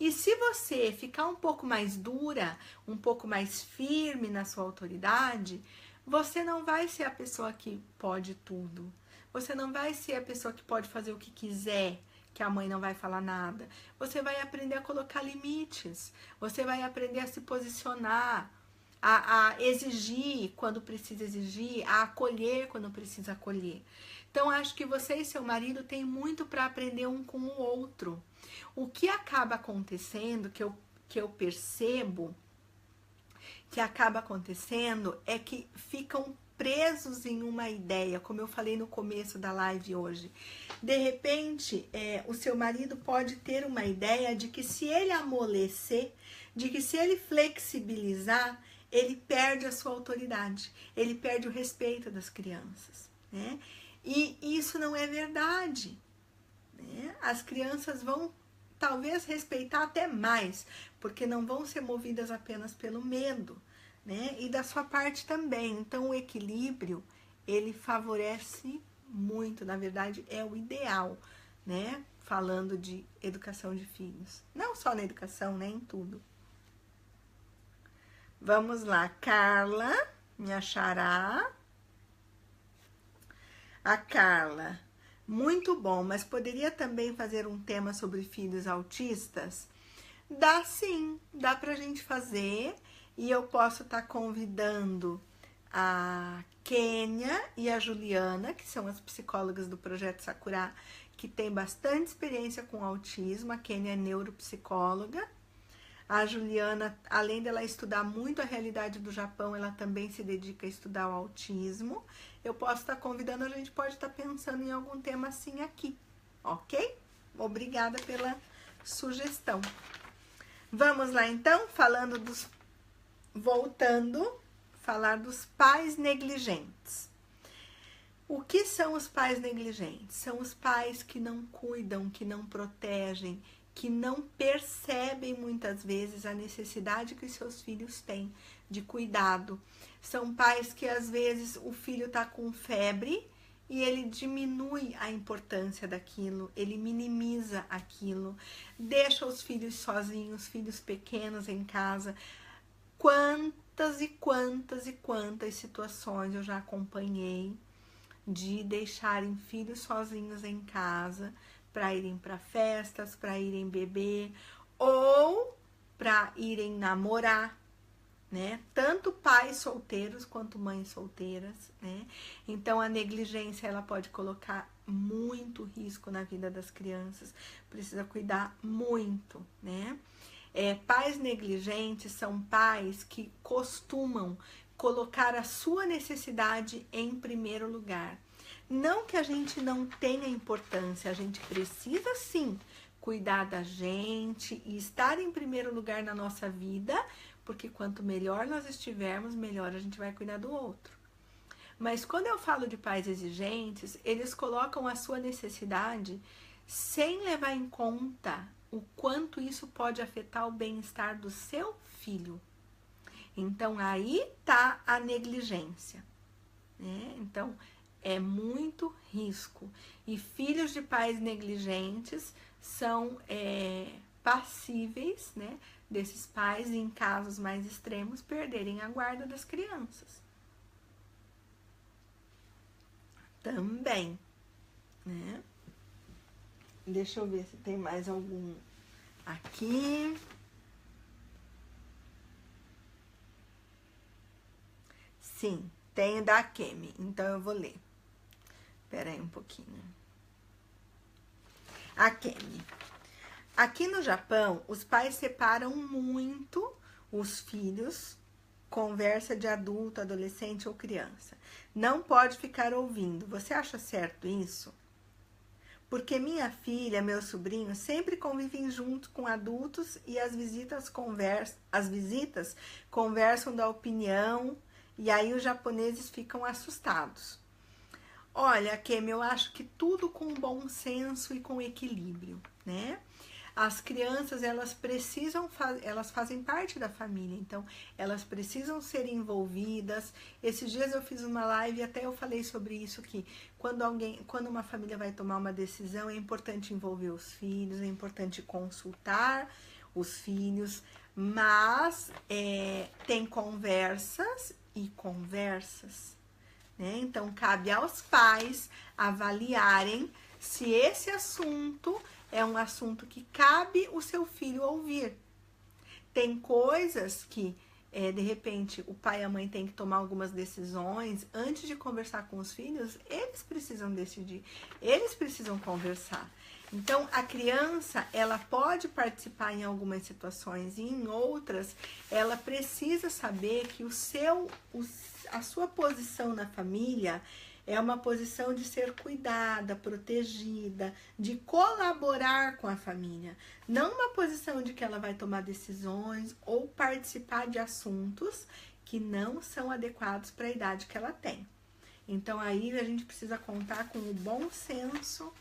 E se você ficar um pouco mais dura, um pouco mais firme na sua autoridade, você não vai ser a pessoa que pode tudo. Você não vai ser a pessoa que pode fazer o que quiser, que a mãe não vai falar nada. Você vai aprender a colocar limites. Você vai aprender a se posicionar, a exigir quando precisa exigir, a acolher quando precisa acolher. Então, acho que você e seu marido têm muito para aprender um com o outro. O que acaba acontecendo, que eu percebo, que acaba acontecendo é que ficam presos em uma ideia, como eu falei no começo da live hoje. De repente, o seu marido pode ter uma ideia de que se ele amolecer, de que se ele flexibilizar, ele perde a sua autoridade, ele perde o respeito das crianças, né? E isso não é verdade, né? As crianças vão talvez respeitar até mais, porque não vão ser movidas apenas pelo medo, né? E da sua parte também. Então, o equilíbrio, ele favorece muito, na verdade, é o ideal, né? Falando de educação de filhos. Não só na educação, né? Em tudo. Vamos lá, Carla, minha xará. A Carla, muito bom, mas poderia também fazer um tema sobre filhos autistas? Dá sim, dá pra gente fazer. E eu posso estar convidando a Kênia e a Juliana, que são as psicólogas do Projeto Sakura, que tem bastante experiência com autismo. A Kênia é neuropsicóloga. A Juliana, além dela estudar muito a realidade do Japão, ela também se dedica a estudar o autismo. Eu posso estar convidando, a gente pode estar pensando em algum tema assim aqui, ok? Obrigada pela sugestão. Vamos lá então, voltando, falar dos pais negligentes. O que são os pais negligentes? São os pais que não cuidam, que não protegem, que não percebem muitas vezes a necessidade que os seus filhos têm de cuidado. São pais que às vezes o filho está com febre e ele diminui a importância daquilo, ele minimiza aquilo, deixa os filhos sozinhos, filhos pequenos em casa. Quantas e quantas e quantas situações eu já acompanhei de deixarem filhos sozinhos em casa para irem para festas, para irem beber ou para irem namorar, né? Tanto pais solteiros quanto mães solteiras, né? Então a negligência ela pode colocar muito risco na vida das crianças, precisa cuidar muito, né? Pais negligentes são pais que costumam colocar a sua necessidade em primeiro lugar. Não que a gente não tenha importância, a gente precisa sim cuidar da gente e estar em primeiro lugar na nossa vida, porque quanto melhor nós estivermos, melhor a gente vai cuidar do outro. Mas quando eu falo de pais exigentes, eles colocam a sua necessidade sem levar em conta o quanto isso pode afetar o bem-estar do seu filho. Então, aí tá a negligência, né? Então, é muito risco. E filhos de pais negligentes são passíveis, né, desses pais, em casos mais extremos, perderem a guarda das crianças. Também, né? Deixa eu ver se tem mais algum aqui. Sim, tem da Kemi, então eu vou ler. Espera aí um pouquinho. A Kemi. Aqui no Japão, os pais separam muito os filhos, conversa de adulto, adolescente ou criança. Não pode ficar ouvindo. Você acha certo isso? Porque minha filha, meu sobrinho, sempre convivem junto com adultos e as visitas conversam da opinião e aí os japoneses ficam assustados. Olha, Kemi, eu acho que tudo com bom senso e com equilíbrio, né? As crianças, elas fazem parte da família, então elas precisam ser envolvidas. Esses dias eu fiz uma live e até eu falei sobre isso, que quando uma família vai tomar uma decisão, é importante envolver os filhos, é importante consultar os filhos, mas tem conversas e conversas, né? Então cabe aos pais avaliarem se esse assunto é um assunto que cabe o seu filho ouvir. Tem coisas que, de repente, o pai e a mãe têm que tomar algumas decisões. Antes de conversar com os filhos, eles precisam decidir, eles precisam conversar. Então, a criança, ela pode participar em algumas situações e em outras, ela precisa saber que a sua posição na família é uma posição de ser cuidada, protegida, de colaborar com a família. Não uma posição de que ela vai tomar decisões ou participar de assuntos que não são adequados para a idade que ela tem. Então, aí a gente precisa contar com o bom senso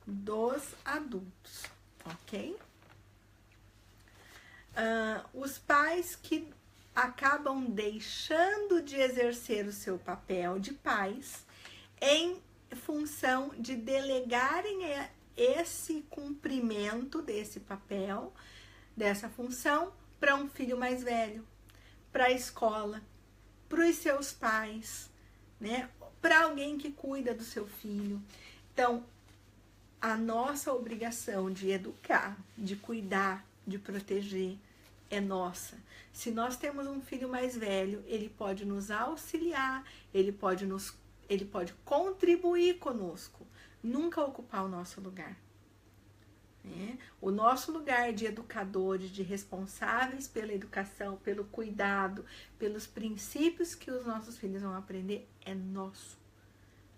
dos adultos, ok? Os pais que acabam deixando de exercer o seu papel de pais em função de delegarem esse cumprimento desse papel, dessa função, para um filho mais velho, para a escola, para os seus pais, né? Para alguém que cuida do seu filho. Então, a nossa obrigação de educar, de cuidar, de proteger é nossa. Se nós temos um filho mais velho, ele pode nos auxiliar, ele pode contribuir conosco, nunca ocupar o nosso lugar, né? O nosso lugar de educadores, de responsáveis pela educação, pelo cuidado, pelos princípios que os nossos filhos vão aprender, é nosso.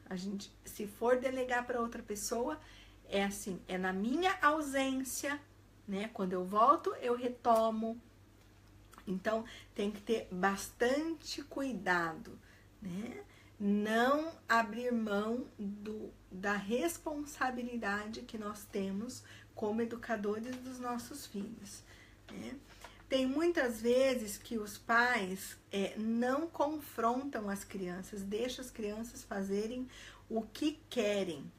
A gente, se for delegar para outra pessoa, é assim, é na minha ausência, né? Quando eu volto, eu retomo. Então, tem que ter bastante cuidado, né? Não abrir mão da responsabilidade que nós temos como educadores dos nossos filhos, né? Tem muitas vezes que os pais não confrontam as crianças, deixam as crianças fazerem o que querem.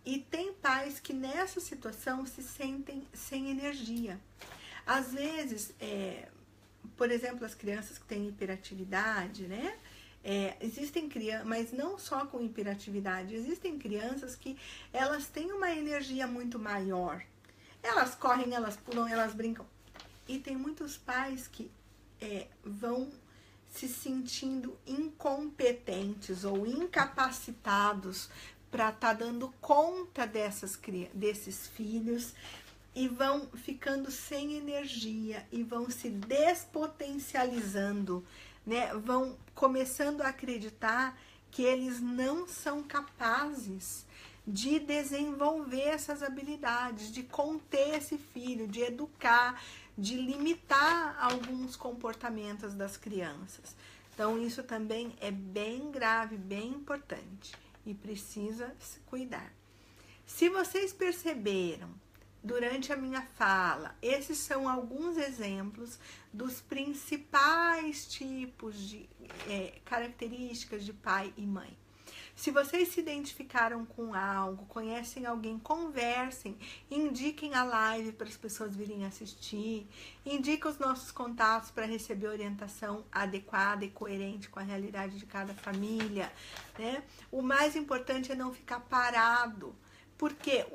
E tem pais que nessa situação se sentem sem energia. Às vezes, por exemplo, as crianças que têm hiperatividade, né? Existem crianças, mas não só com hiperatividade, existem crianças que elas têm uma energia muito maior. Elas correm, elas pulam, elas brincam. E tem muitos pais que vão se sentindo incompetentes ou incapacitados para estar dando conta desses filhos e vão ficando sem energia e vão se despotencializando, né? Vão começando a acreditar que eles não são capazes de desenvolver essas habilidades, de conter esse filho, de educar, de limitar alguns comportamentos das crianças. Então, isso também é bem grave, bem importante e precisa se cuidar. Se vocês perceberam durante a minha fala, esses são alguns exemplos dos principais tipos de características de pai e mãe. Se vocês se identificaram com algo, conhecem alguém, conversem, indiquem a live para as pessoas virem assistir, indiquem os nossos contatos para receber orientação adequada e coerente com a realidade de cada família, né? O mais importante é não ficar parado, porque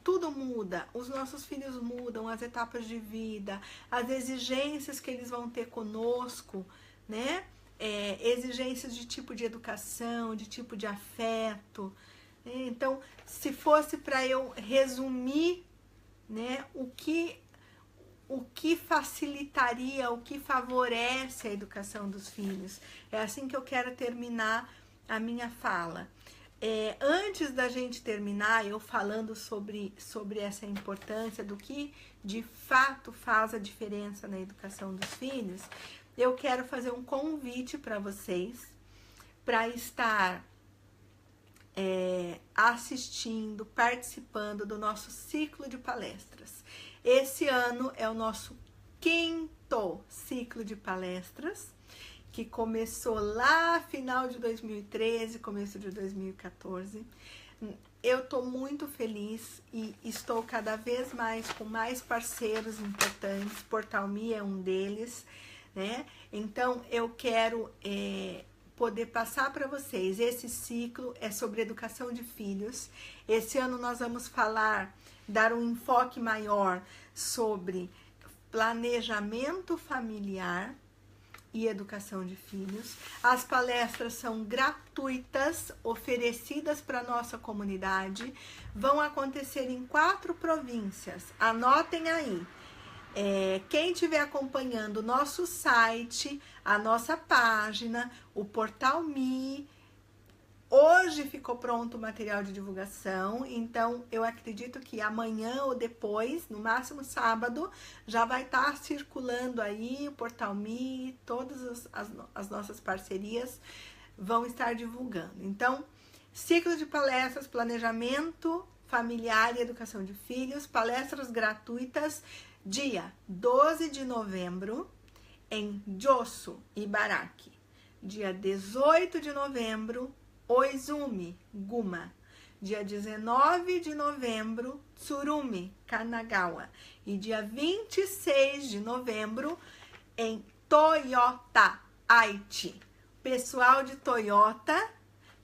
tudo muda, os nossos filhos mudam, as etapas de vida, as exigências que eles vão ter conosco, né? Exigências de tipo de educação, de tipo de afeto. Então, se fosse para eu resumir, né, o que facilitaria, o que favorece a educação dos filhos, é assim que eu quero terminar a minha fala. Antes da gente terminar, eu falando sobre essa importância do que de fato faz a diferença na educação dos filhos, eu quero fazer um convite para vocês para estar assistindo, participando do nosso ciclo de palestras. Esse ano é o nosso 5º ciclo de palestras, que começou lá final de 2013, começo de 2014. Eu estou muito feliz e estou cada vez mais com mais parceiros importantes, Portal Me é um deles, né? Então, eu quero poder passar para vocês. Esse ciclo é sobre educação de filhos. Esse ano nós vamos dar um enfoque maior sobre planejamento familiar e educação de filhos. As palestras são gratuitas, oferecidas para a nossa comunidade. Vão acontecer em 4 províncias. Anotem aí. Quem estiver acompanhando o nosso site, a nossa página, o Portal Me, hoje ficou pronto o material de divulgação, então eu acredito que amanhã ou depois, no máximo sábado, já vai estar circulando aí o Portal Me, todas as nossas parcerias vão estar divulgando. Então, ciclo de palestras, planejamento familiar e educação de filhos, palestras gratuitas, dia 12 de novembro, em Josso, Ibaraki. Dia 18 de novembro, Oizumi, Guma. Dia 19 de novembro, Tsurumi, Kanagawa. E dia 26 de novembro, em Toyota, Aichi. Pessoal de Toyota,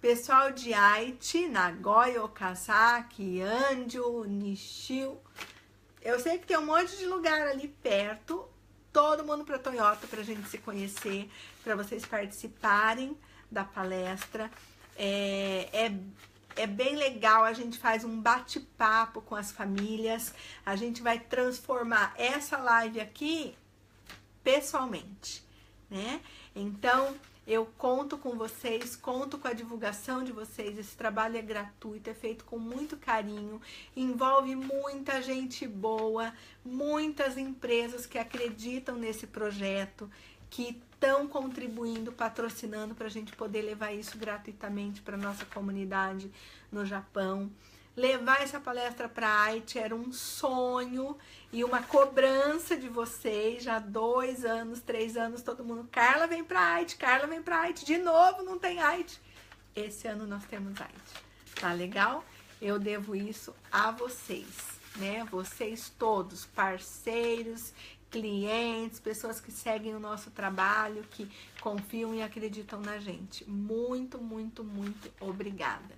pessoal de Aichi, Nagoya, Okazaki, Anjo, Nishio. Eu sei que tem um monte de lugar ali perto, todo mundo para Toyota, para a gente se conhecer, para vocês participarem da palestra. É bem legal, a gente faz um bate-papo com as famílias, a gente vai transformar essa live aqui pessoalmente, né? Então, eu conto com vocês, conto com a divulgação de vocês. Esse trabalho é gratuito, é feito com muito carinho, envolve muita gente boa, muitas empresas que acreditam nesse projeto, que estão contribuindo, patrocinando para a gente poder levar isso gratuitamente para nossa comunidade no Japão. Levar essa palestra para a Aichi era um sonho e uma cobrança de vocês, já 2 anos, 3 anos, todo mundo, Carla vem para a Aichi, Carla vem para a Aichi, de novo não tem Aichi. Esse ano nós temos Aichi, tá legal? Eu devo isso a vocês, né? Vocês todos, parceiros, clientes, pessoas que seguem o nosso trabalho, que confiam e acreditam na gente. Muito, muito, muito obrigada,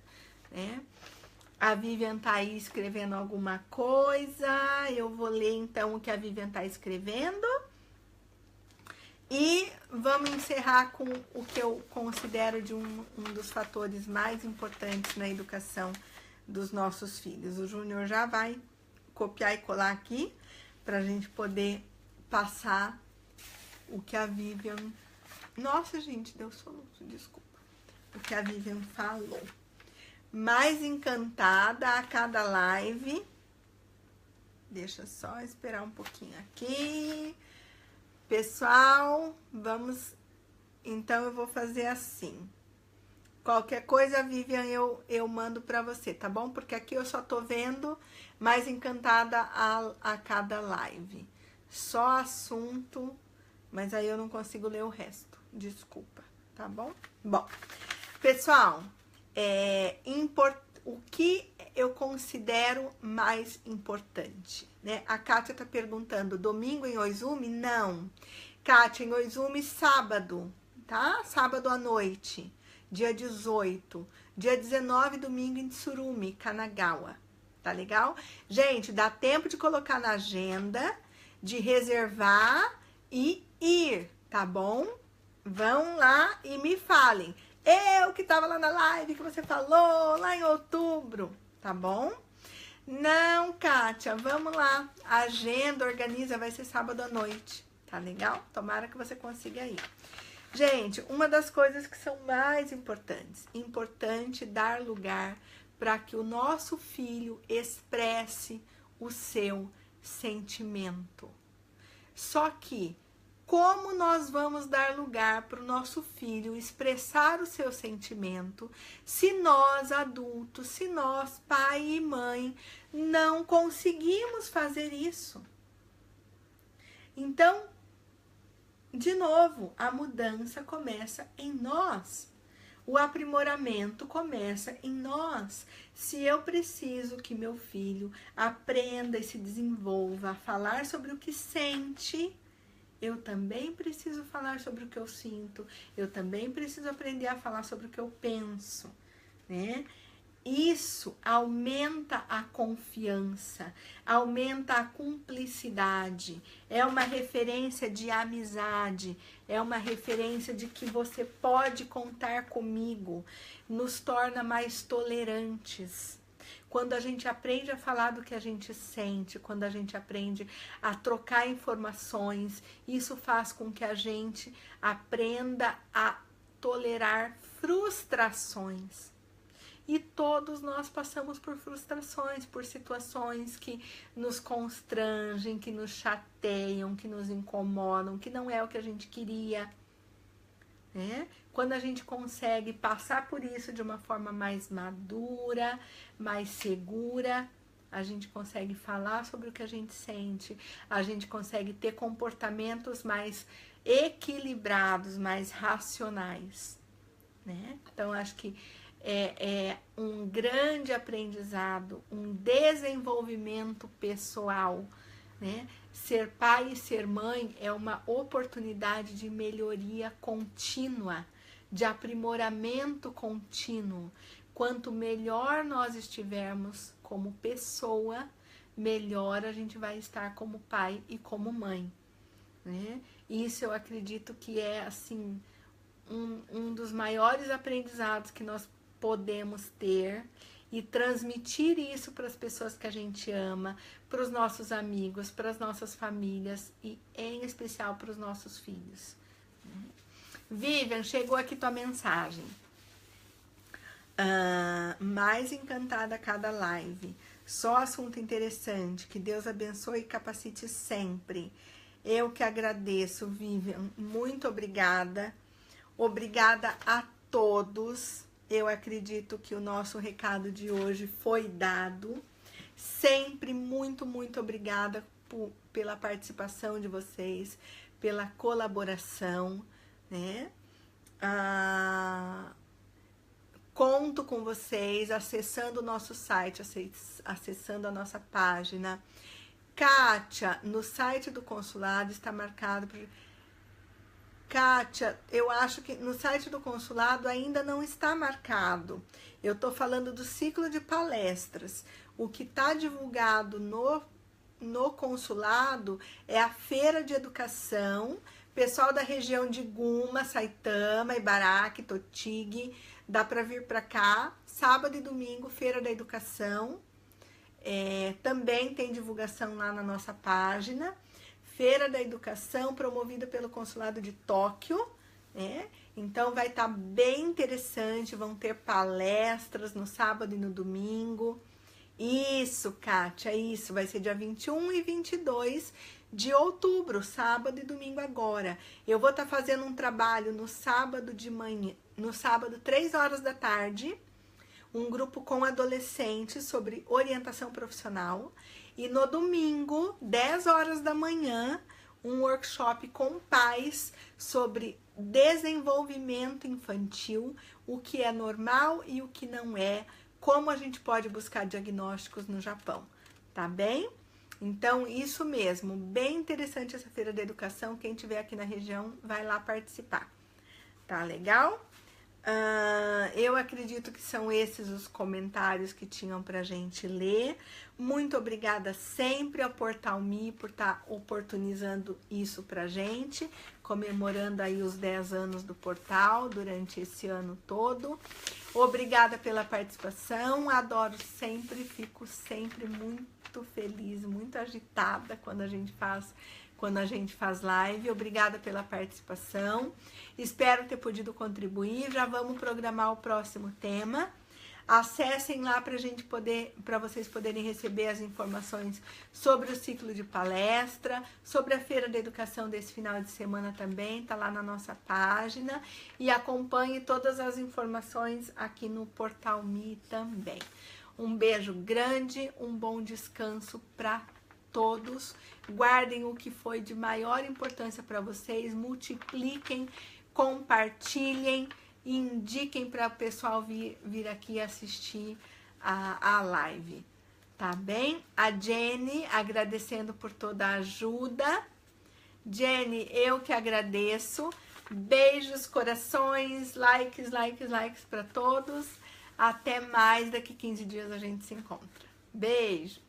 né? A Vivian tá aí escrevendo alguma coisa. Eu vou ler então o que a Vivian tá escrevendo. E vamos encerrar com o que eu considero de um dos fatores mais importantes na educação dos nossos filhos. O Júnior já vai copiar e colar aqui pra gente poder passar o que a Vivian... Nossa, gente, deu soluço, desculpa. O que a Vivian falou. Mais encantada a cada live. Deixa eu só esperar um pouquinho aqui. Pessoal, vamos... Então, eu vou fazer assim. Qualquer coisa, Vivian, eu mando pra você, tá bom? Porque aqui eu só tô vendo mais encantada a cada live. Só assunto, mas aí eu não consigo ler o resto. Desculpa, tá bom? Bom, pessoal, o que eu considero mais importante, né? A Kátia tá perguntando, domingo em Oizumi? Não. Kátia, em Oizumi, sábado, tá? Sábado à noite, dia 18. Dia 19, domingo em Tsurumi, Kanagawa. Tá legal? Gente, dá tempo de colocar na agenda, de reservar e ir, tá bom? Vão lá e me falem. Eu que tava lá na live que você falou, lá em outubro, tá bom? Não, Kátia, vamos lá. A agenda, organiza, vai ser sábado à noite, tá legal? Tomara que você consiga ir. Gente, uma das coisas que são mais importantes, importante dar lugar para que o nosso filho expresse o seu sentimento. Só que, como nós vamos dar lugar para o nosso filho expressar o seu sentimento se nós, adultos, se nós, pai e mãe, não conseguimos fazer isso? Então, de novo, a mudança começa em nós. O aprimoramento começa em nós. Se eu preciso que meu filho aprenda e se desenvolva a falar sobre o que sente, eu também preciso falar sobre o que eu sinto. Eu também preciso aprender a falar sobre o que eu penso, né? Isso aumenta a confiança, aumenta a cumplicidade, é uma referência de amizade, é uma referência de que você pode contar comigo, nos torna mais tolerantes. Quando a gente aprende a falar do que a gente sente, quando a gente aprende a trocar informações, isso faz com que a gente aprenda a tolerar frustrações. E todos nós passamos por frustrações, por situações que nos constrangem, que nos chateiam, que nos incomodam, que não é o que a gente queria, né? Quando a gente consegue passar por isso de uma forma mais madura, mais segura, a gente consegue falar sobre o que a gente sente, a gente consegue ter comportamentos mais equilibrados, mais racionais, né? Então, acho que é um grande aprendizado, um desenvolvimento pessoal, né? Ser pai e ser mãe é uma oportunidade de melhoria contínua, de aprimoramento contínuo. Quanto melhor nós estivermos como pessoa, melhor a gente vai estar como pai e como mãe, né? Isso eu acredito que é assim um dos maiores aprendizados que nós podemos ter e transmitir isso para as pessoas que a gente ama, para os nossos amigos, para as nossas famílias e em especial para os nossos filhos. Vivian, chegou aqui tua mensagem. Mais encantada a cada live. Só assunto interessante. Que Deus abençoe e capacite sempre. Eu que agradeço, Vivian. Muito obrigada. Obrigada a todos. Eu acredito que o nosso recado de hoje foi dado. Sempre muito, muito obrigada pela participação de vocês, pela colaboração, né? Conto com vocês acessando o nosso site, acessando a nossa página. Kátia, no site do consulado está marcado por... Kátia, eu acho que no site do consulado ainda não está marcado. Eu estou falando do ciclo de palestras. O que está divulgado no consulado é a feira de educação. Pessoal da região de Guma, Saitama, Ibaraki, Totig, dá para vir para cá. Sábado e domingo, feira da educação. Também tem divulgação lá na nossa página. Feira da Educação, promovida pelo Consulado de Tóquio, né? Então vai estar bem interessante, vão ter palestras no sábado e no domingo. Isso, Kátia, isso. Vai ser dia 21 e 22 de outubro, sábado e domingo agora. Eu vou estar fazendo um trabalho no sábado de manhã, no sábado, 3 horas da tarde, um grupo com adolescentes sobre orientação profissional. E no domingo, 10 horas da manhã, um workshop com pais sobre desenvolvimento infantil, o que é normal e o que não é, como a gente pode buscar diagnósticos no Japão, tá bem? Então, isso mesmo, bem interessante essa Feira da Educação, quem tiver aqui na região vai lá participar, tá legal? Eu acredito que são esses os comentários que tinham pra gente ler. Muito obrigada sempre ao Portal Me por estar oportunizando isso pra gente, comemorando aí os 10 anos do portal durante esse ano todo. Obrigada pela participação, adoro sempre, fico sempre muito feliz, muito agitada quando a gente faz live. Obrigada pela participação. Espero ter podido contribuir. Já vamos programar o próximo tema. Acessem lá para vocês poderem receber as informações sobre o ciclo de palestra, sobre a Feira da Educação desse final de semana também, tá lá na nossa página. E acompanhe todas as informações aqui no Portal Me também. Um beijo grande, um bom descanso para todos. Guardem o que foi de maior importância para vocês, multipliquem, compartilhem, indiquem para o pessoal vir aqui assistir a live, tá bem? A Jenny agradecendo por toda a ajuda. Jenny, eu que agradeço. Beijos, corações, likes, likes, likes para todos. Até mais, daqui 15 dias a gente se encontra. Beijo!